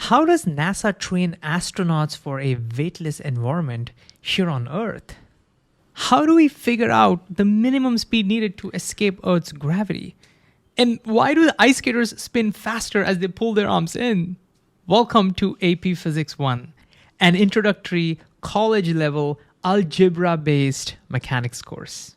How does NASA train astronauts for a weightless environment here on Earth? How do we figure out the minimum speed needed to escape Earth's gravity? And why do the ice skaters spin faster as they pull their arms in? Welcome to AP Physics 1, an introductory college-level algebra-based mechanics course.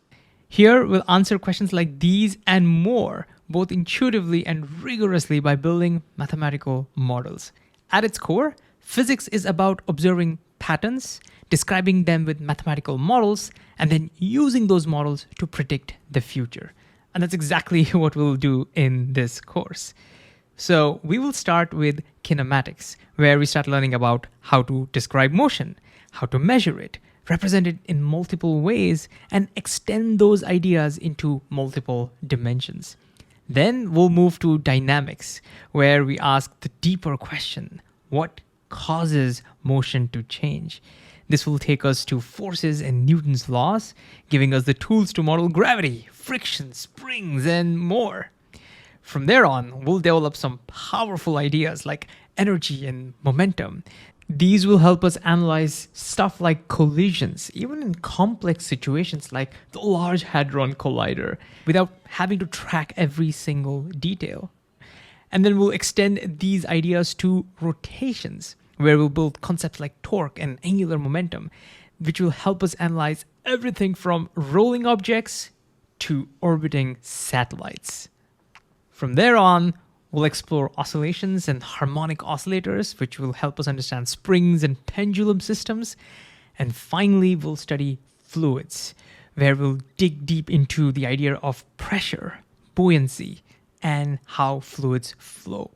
Here we'll answer questions like these and more, both intuitively and rigorously by building mathematical models. At its core, physics is about observing patterns, describing them with mathematical models, and then using those models to predict the future. And that's exactly what we'll do in this course. So we will start with kinematics, where we start learning about how to describe motion, how to measure it, represent it in multiple ways, and extend those ideas into multiple dimensions. Then we'll move to dynamics, where we ask the deeper question: what causes motion to change? This will take us to forces and Newton's laws, giving us the tools to model gravity, friction, springs, and more. From there on, we'll develop some powerful ideas like energy and momentum. These will help us analyze stuff like collisions, even in complex situations like the Large Hadron Collider, without having to track every single detail. And then we'll extend these ideas to rotations, where we'll build concepts like torque and angular momentum, which will help us analyze everything from rolling objects to orbiting satellites. From there on, we'll explore oscillations and harmonic oscillators, which will help us understand springs and pendulum systems. And finally, we'll study fluids, where we'll dig deep into the idea of pressure, buoyancy, and how fluids flow.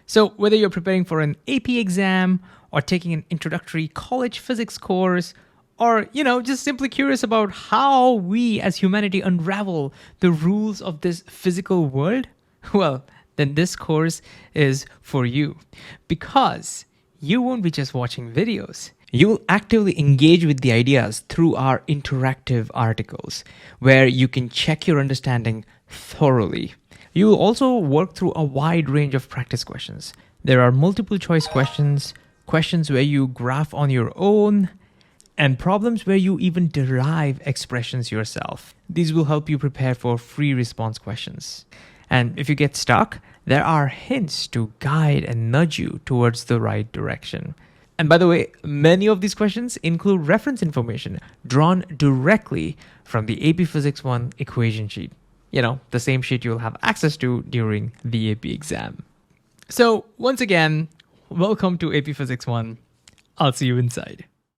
So whether you're preparing for an AP exam or taking an introductory college physics course, or, just simply curious about how we as humanity unravel the rules of this physical world, well, then this course is for you, because you won't be just watching videos. You will actively engage with the ideas through our interactive articles, where you can check your understanding thoroughly. You will also work through a wide range of practice questions. There are multiple choice questions, questions where you graph on your own, and problems where you even derive expressions yourself. These will help you prepare for free response questions. And if you get stuck, there are hints to guide and nudge you towards the right direction. And by the way, many of these questions include reference information drawn directly from the AP Physics 1 equation sheet. The same sheet you'll have access to during the AP exam. So once again, welcome to AP Physics 1. I'll see you inside.